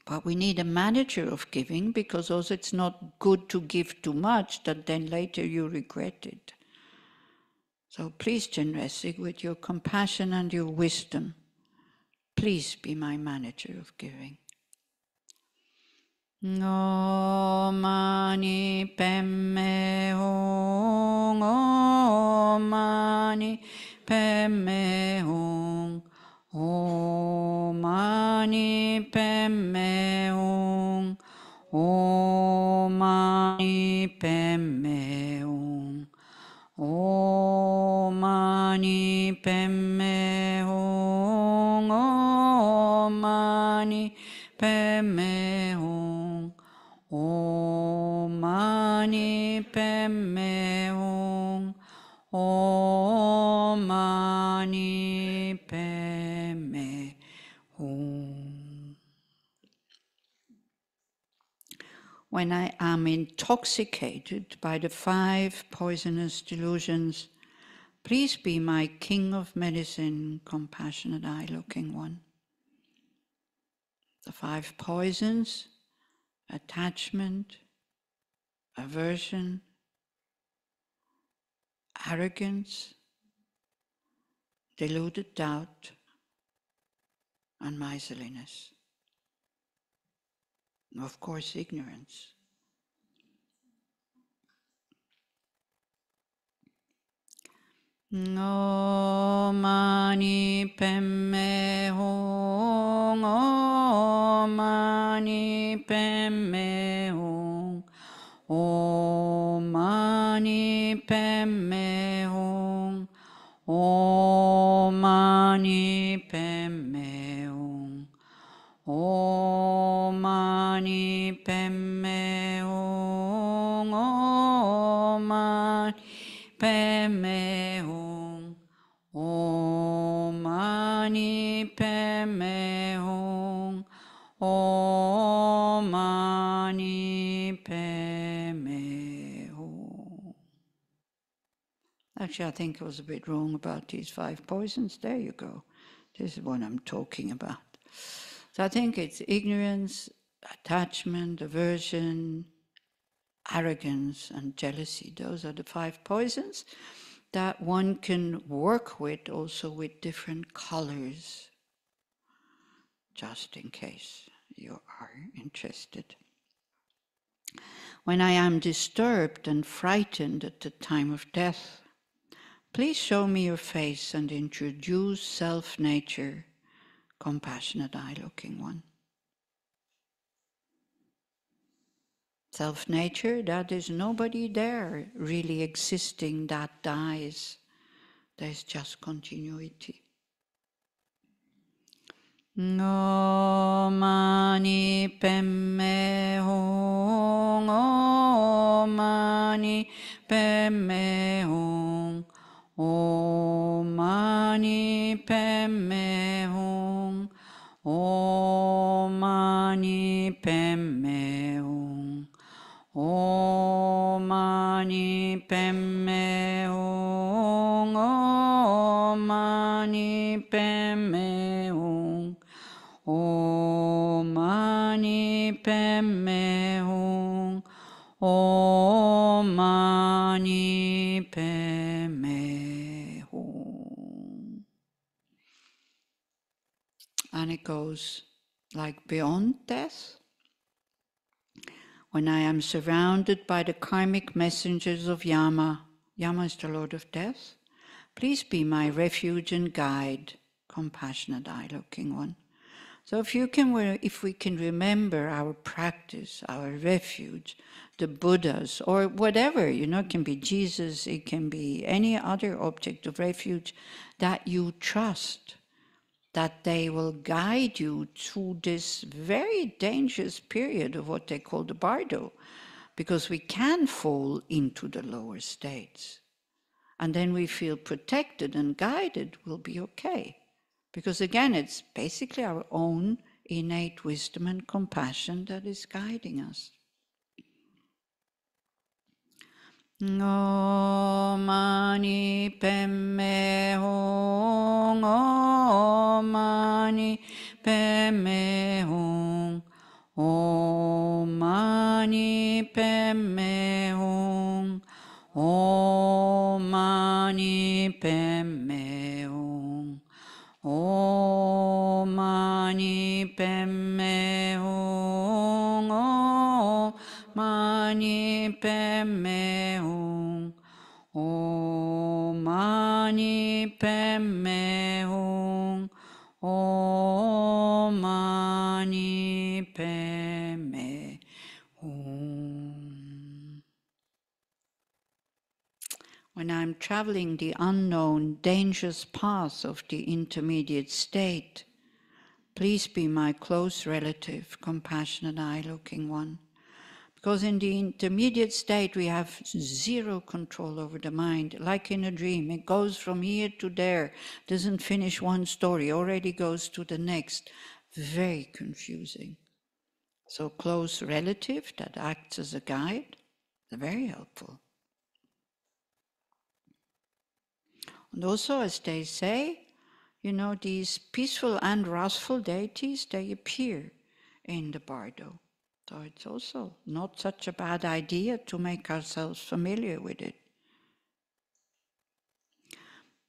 But we need a manager of giving, because also it's not good to give too much that then later you regret it. So please, Nrezig, with your compassion and your wisdom, please be my manager of giving. Om Mani Padme Hum. Om Mani Padme Hum. Om Mani Padme Hum. Om Mani Padme Hum. Om Mani Padme Hum. Om Mani Padme Hum. Om Mani Padme Hum. Om Mani Padme Hum. When I am intoxicated by the 5 poisonous delusions, please be my king of medicine, compassionate eye-looking one. The 5 poisons: attachment, aversion, arrogance, deluded doubt, and miserliness. Of course, ignorance. Om Mani Padme Hum. Om Mani Padme Hum. Om Mani Padme Hum. Om Mani Padme Hum. Om Mani Padme Hum. Om Mani Padme Hum. Om Mani Padme Hum. Om Mani Padme Hum. Actually, I think I was a bit wrong about these 5 poisons. There you go. This is what I'm talking about. So I think it's ignorance, attachment, aversion, arrogance, and jealousy. Those are the 5 poisons that one can work with, also with different colors, just in case you are interested. When I am disturbed and frightened at the time of death, please show me your face and introduce self-nature, compassionate eye-looking one. Self-nature, that is nobody there really existing that dies. There's just continuity. Om Mani Padme Hum. Om Mani Padme Hum. Om Mani Padme Hum. Om Mani Padme Hum. Om Mani Padme Hum. Om hung, Om Mani Padme Hum. And it goes like beyond death. When I am surrounded by the karmic messengers of Yama, Yama is the Lord of Death, please be my refuge and guide, compassionate eye-looking one. So if we can remember our practice, our refuge, the Buddhas, or whatever, it can be Jesus, it can be any other object of refuge that you trust, that they will guide you through this very dangerous period of what they call the bardo, because we can fall into the lower states. And then we feel protected and guided, we'll be okay. Because again, it's basically our own innate wisdom and compassion that is guiding us. Om Mani Padme Hum, Om Mani Padme Hum, Om Mani Padme Hum, Om Mani Padme Hum, Om Mani Padme Hum, Om Mani Padme Hum, Om Mani Padme Hum, Om Mani Padme Hum. When I'm traveling the unknown, dangerous path of the intermediate state, please be my close relative, compassionate eye-looking one. Because in the intermediate state, we have zero control over the mind. Like in a dream, it goes from here to there, doesn't finish one story, already goes to the next. Very confusing. So close relative that acts as a guide, very helpful. And also, as they say, these peaceful and wrathful deities, they appear in the bardo. So it's also not such a bad idea to make ourselves familiar with it.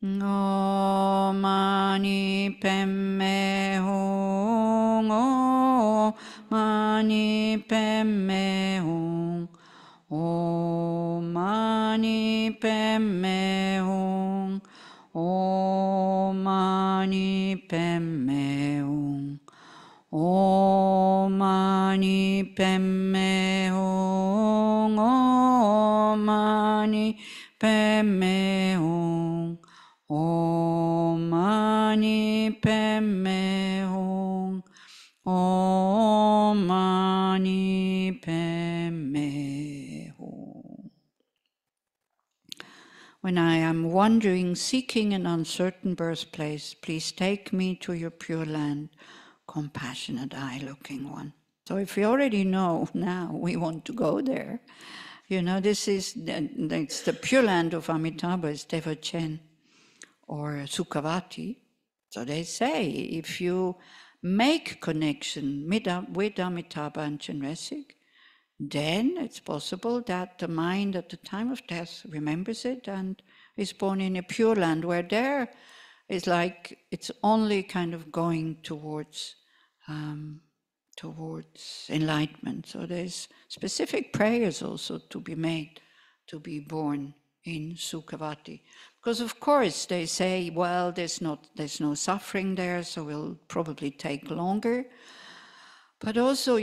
Om Mani Padme Hum, Om Mani Padme Hum, Om Mani Padme Hum, Om Mani Padme Hum, Om Mani Padme Hum, Om Mani Padme Hum, Om Mani Padme Hum, Om Mani Padme Hum. When I am wandering, seeking an uncertain birthplace, please take me to your pure land, compassionate eye-looking one. So if we already know now we want to go there, this is it's the pure land of Amitabha, is Devachen or Sukhavati. So they say if you make connection with Amitabha and Nrezig, then it's possible that the mind at the time of death remembers it and is born in a pure land where there is like it's only kind of going towards enlightenment. So there's specific prayers also to be made to be born in Sukhavati. Because of course they say, well, there's no suffering there, so it'll probably take longer. But also,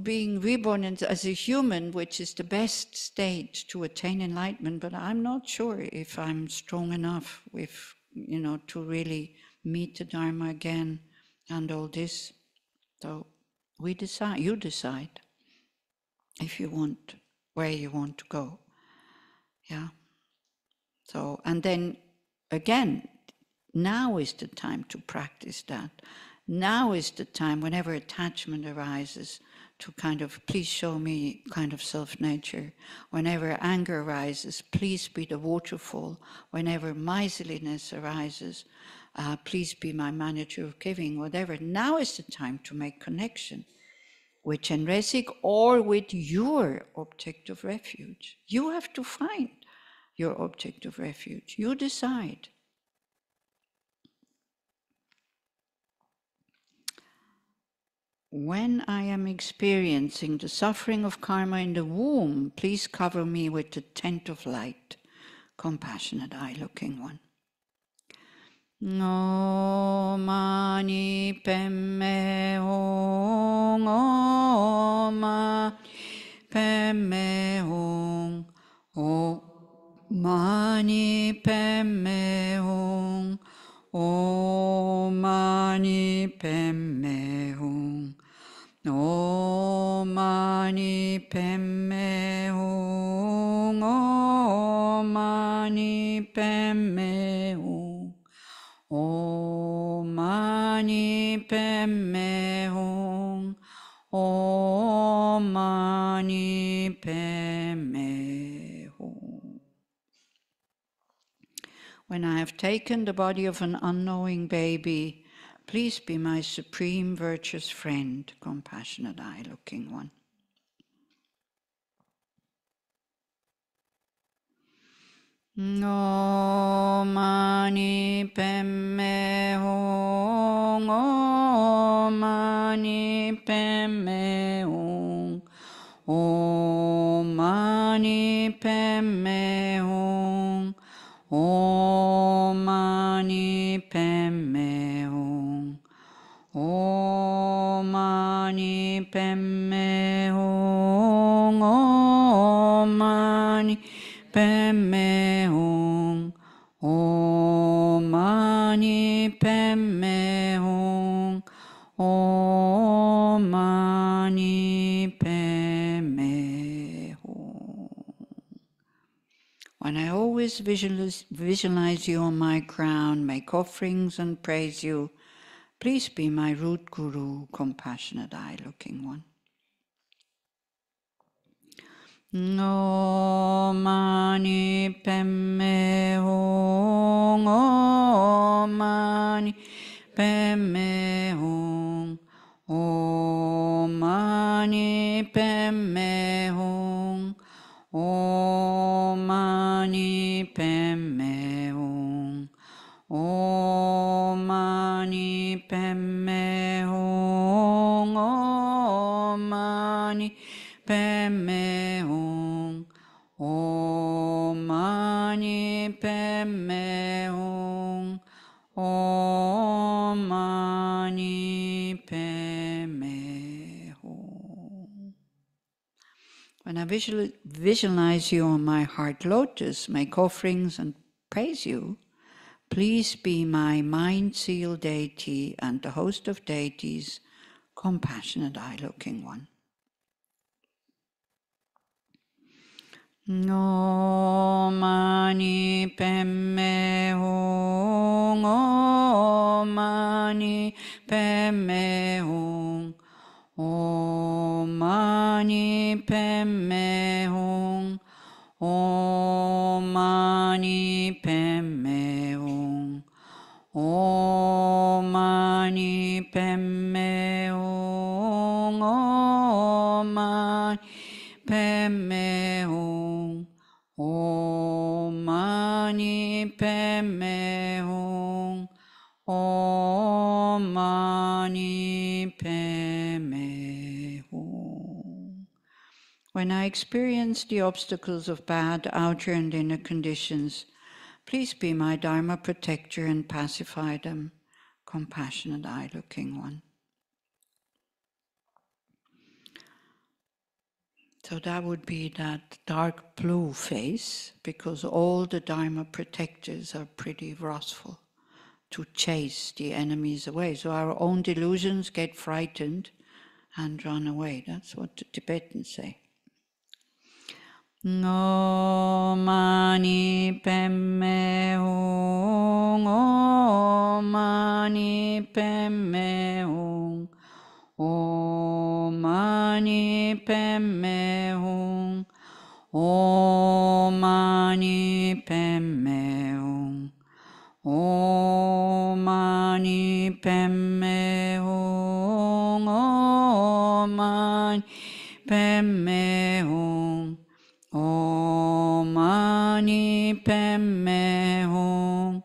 being reborn as a human, which is the best state to attain enlightenment, but I'm not sure if I'm strong enough to really meet the Dharma again and all this. So you decide if you want, where you want to go. Yeah. So, and then again, now is the time to practice that. Now is the time, whenever attachment arises, to kind of, please show me kind of self-nature. Whenever anger arises, please be the waterfall. Whenever miserliness arises, please be my manager of giving, whatever. Now is the time to make connection with Nrezig or with your object of refuge. You have to find your object of refuge. You decide. When I am experiencing the suffering of karma in the womb, please cover me with the tent of light, compassionate eye-looking one. No mani padme hum, Om mani padme hum, Om mani padme hum, Om mani padme hum, Om mani padme hum, Om mani padme hum, Om mani padme hum, Om mani padme hum. When I have taken the body of an unknowing baby, please be my supreme virtuous friend, compassionate eye-looking one. Om mani padme hum, Om mani padme hum, Om mani padme hum, Om mani padme hum, Om mani padme hum, Om mani padme hum, Om mani padme hum, Om mani padme hum. When I always visualize you on my crown, make offerings and praise you, please be my root guru, compassionate eye-looking one. Om mani padme hum, Om mani padme hum, Om mani padme hum, Om mani padme hum, Om mani padme hum, Om mani padme hum, Om mani padme hum, Om mani padme hum. When I visualize you on my heart lotus, make offerings and praise you, please be my mind seal deity and the host of deities, compassionate eye-looking one. Om mani padme hum, Om mani padme hum, Om mani padme hum, Om mani padme hum, Om mani padme hum, Om mani padme hum, Om mani padme hum, Om mani padme hum. When I experience the obstacles of bad outer and inner conditions, please be my Dharma protector and pacify them, compassionate eye-looking one. So that would be that dark blue face, because all the Dharma protectors are pretty wrathful to chase the enemies away. So our own delusions get frightened and run away. That's what the Tibetans say. Om mani padme hum, Om mani padme hum, Om mani padme hum, Om mani padme hum, Om mani padme hum, Om mani padme hum. Om mani padme hum.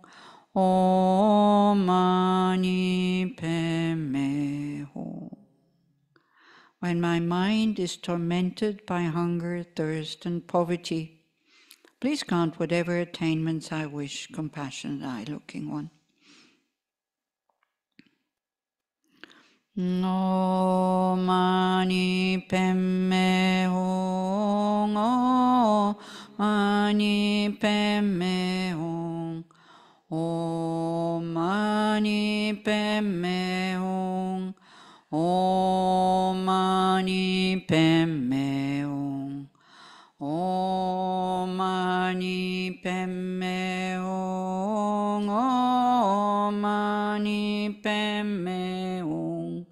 Om mani padme hum. When my mind is tormented by hunger, thirst, and poverty, please count whatever attainments I wish, compassionate eye-looking one. Om mani padme hum. Om mani padme hum. Om mani padme hum. Om mani padme hum. Om mani padme hum. Om mani padme hum.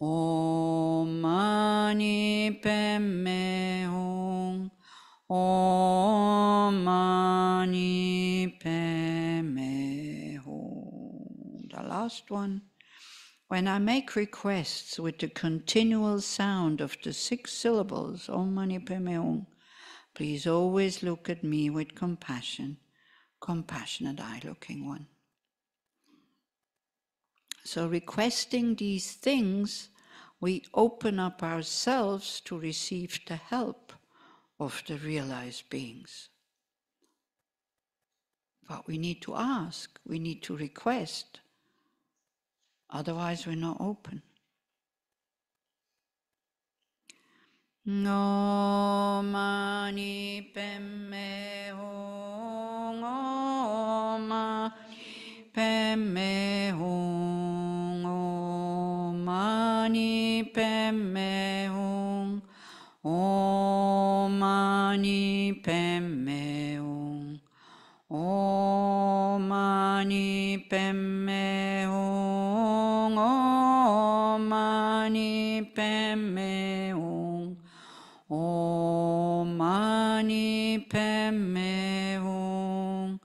Om mani padme hum. Om mani padme hum. The last one. When I make requests with the continual sound of the 6 syllables, Om mani padme hum, please always look at me with compassion, compassionate eye-looking one. So requesting these things, we open up ourselves to receive the help of the realized beings. But we need to ask, we need to request, otherwise we're not open. Om mani padme hum. Om mani padme hum. Om mani padme hum. Om mani padme hum. Om mani padme hum. Om mani padme hum. Om mani padme hum.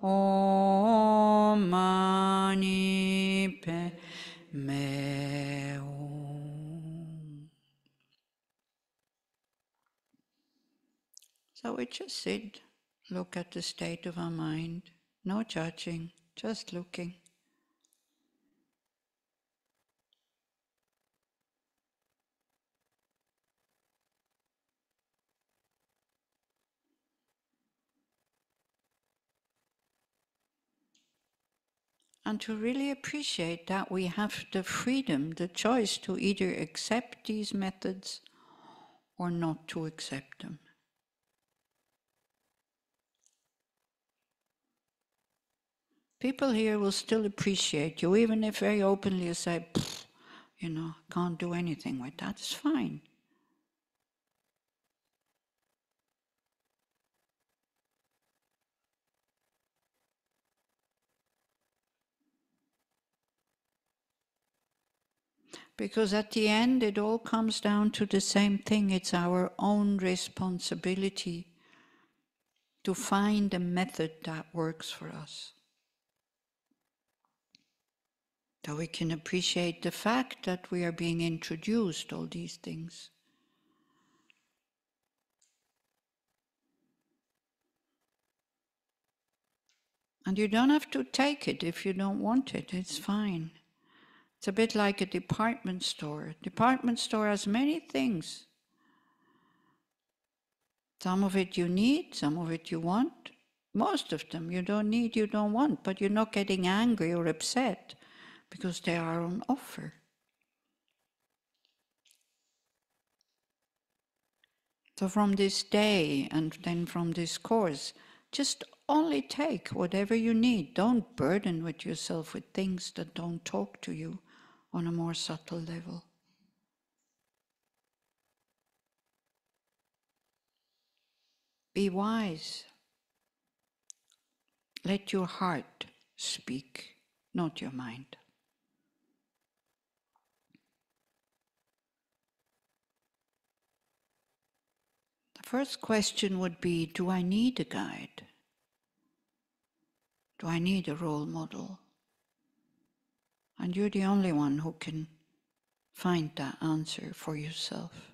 Om mani padme hum. So we just sit, look at the state of our mind, no judging, just looking. And to really appreciate that we have the freedom, the choice to either accept these methods or not to accept them. People here will still appreciate you, even if very openly you say, can't do anything with that. It's fine. Because at the end, it all comes down to the same thing. It's our own responsibility to find a method that works for us. So we can appreciate the fact that we are being introduced all these things. And you don't have to take it if you don't want it. It's fine. It's a bit like a department store. A department store has many things. Some of it you need, some of it you want. Most of them you don't need, you don't want, but you're not getting angry or upset because they are on offer. So from this day and then from this course, just only take whatever you need. Don't burden with yourself with things that don't talk to you on a more subtle level. Be wise. Let your heart speak, not your mind. The first question would be, do I need a guide? Do I need a role model? And you're the only one who can find that answer for yourself.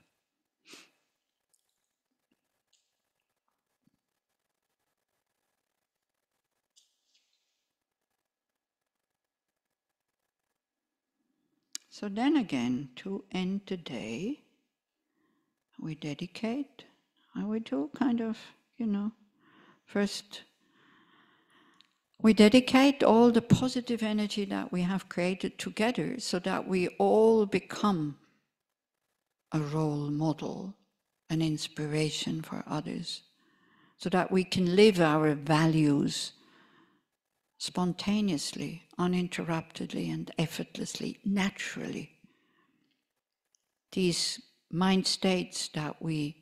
So then again, to end the day, we dedicate, and we do kind of, first we dedicate all the positive energy that we have created together so that we all become a role model, an inspiration for others, so that we can live our values spontaneously, uninterruptedly and effortlessly, naturally. These mind states that we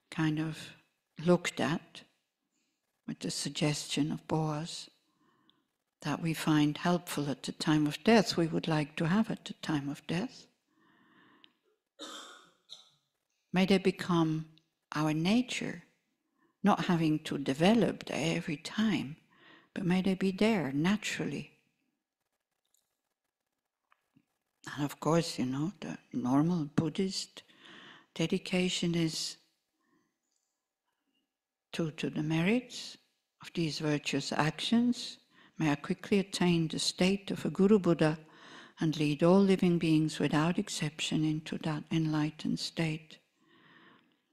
kind of looked at with the suggestion of Boaz, that we find helpful at the time of death, we would like to have at the time of death. May they become our nature, not having to develop there every time, but may they be there naturally. And of course, the normal Buddhist dedication is to the merits of these virtuous actions. May I quickly attain the state of a Guru Buddha and lead all living beings without exception into that enlightened state.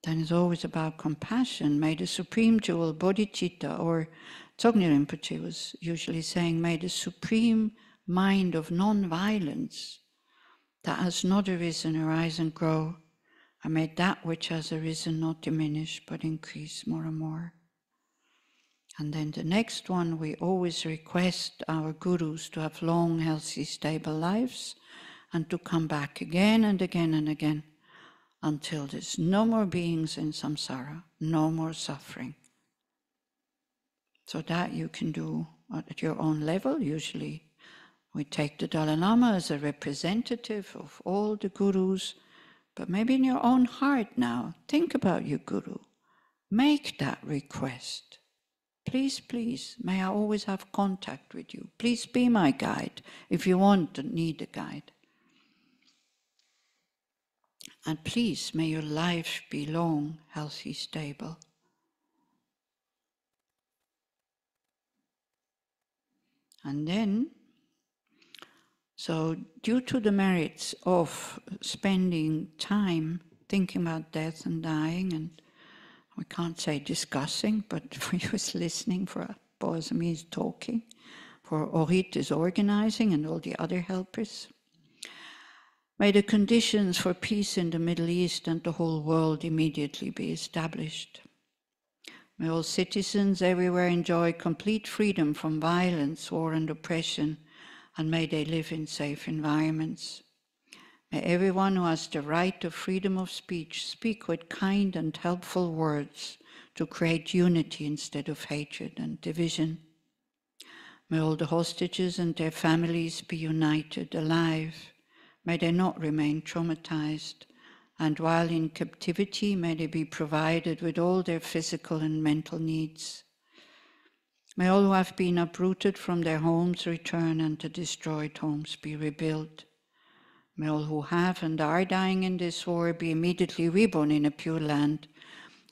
Then it's always about compassion. May the supreme jewel, bodhicitta, or Tsogni Rinpoche was usually saying, may the supreme mind of non-violence that has not arisen arise and grow, and may that which has arisen not diminish but increase more and more. And then the next one, we always request our gurus to have long, healthy, stable lives and to come back again and again and again until there's no more beings in samsara, no more suffering. So that you can do at your own level. Usually we take the Dalai Lama as a representative of all the gurus, but maybe in your own heart now, think about your guru. Make that request. Please, please, may I always have contact with you. Please be my guide if you want and need a guide. And please, may your life be long, healthy, stable. And then, so due to the merits of spending time thinking about death and dying, and we can't say discussing, but for you is listening, for Boaz and me is talking, for Orit is organizing and all the other helpers. May the conditions for peace in the Middle East and the whole world immediately be established. May all citizens everywhere enjoy complete freedom from violence, war and oppression, and may they live in safe environments. May everyone who has the right of freedom of speech speak with kind and helpful words to create unity instead of hatred and division. May all the hostages and their families be united, alive. May they not remain traumatized, and while in captivity, may they be provided with all their physical and mental needs. May all who have been uprooted from their homes return and the destroyed homes be rebuilt. May all who have and are dying in this war be immediately reborn in a pure land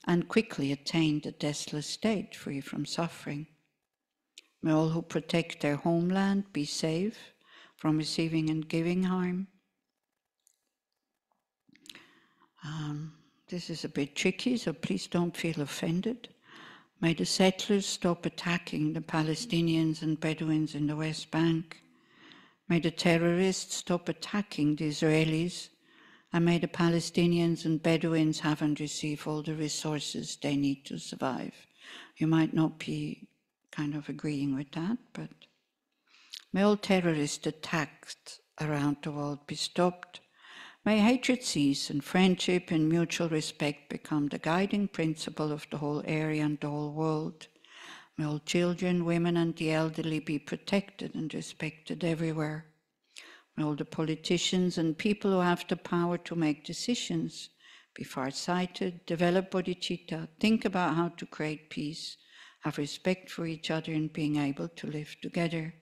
and quickly attain the deathless state free from suffering. May all who protect their homeland be safe from receiving and giving harm. This is a bit tricky, so please don't feel offended. May the settlers stop attacking the Palestinians and Bedouins in the West Bank. May the terrorists stop attacking the Israelis, and may the Palestinians and Bedouins have and receive all the resources they need to survive. You might not be kind of agreeing with that, but may all terrorist attacks around the world be stopped. May hatred cease and friendship and mutual respect become the guiding principle of the whole area and the whole world. May all children, women and the elderly be protected and respected everywhere. May all the politicians and people who have the power to make decisions be far-sighted, develop bodhicitta, think about how to create peace, have respect for each other and being able to live together.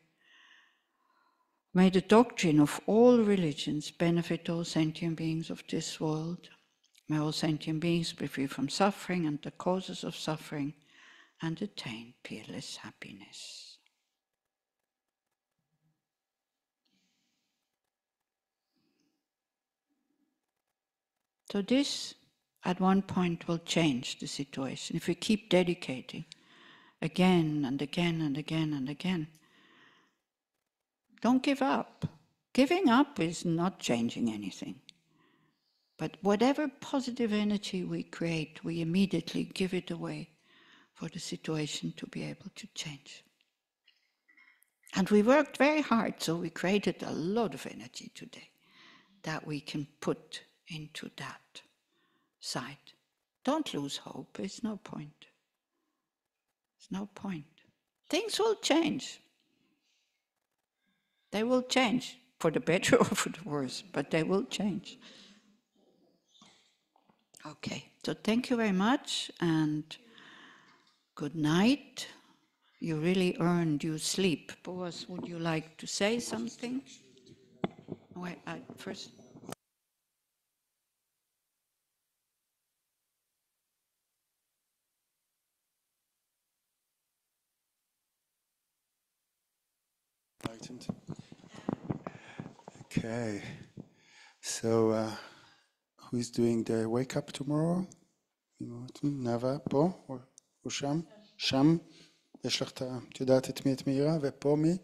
May the doctrine of all religions benefit all sentient beings of this world. May all sentient beings be free from suffering and the causes of suffering and attain peerless happiness. So this, at one point, will change the situation. If we keep dedicating again and again and again and again, don't give up. Giving up is not changing anything. But whatever positive energy we create, we immediately give it away for the situation to be able to change. And we worked very hard, so we created a lot of energy today that we can put into that side. Don't lose hope. There's no point. There's no point. Things will change. They will change for the better or for the worse, but they will change. Okay, so thank you very much and good night. You really earned your sleep. Boaz, would you like to say something? Wait, first. Okay, so who's doing the wake up tomorrow? נאווה פה או שם? שם? יש לך את יודעת את מי את מאירה? ופה מי?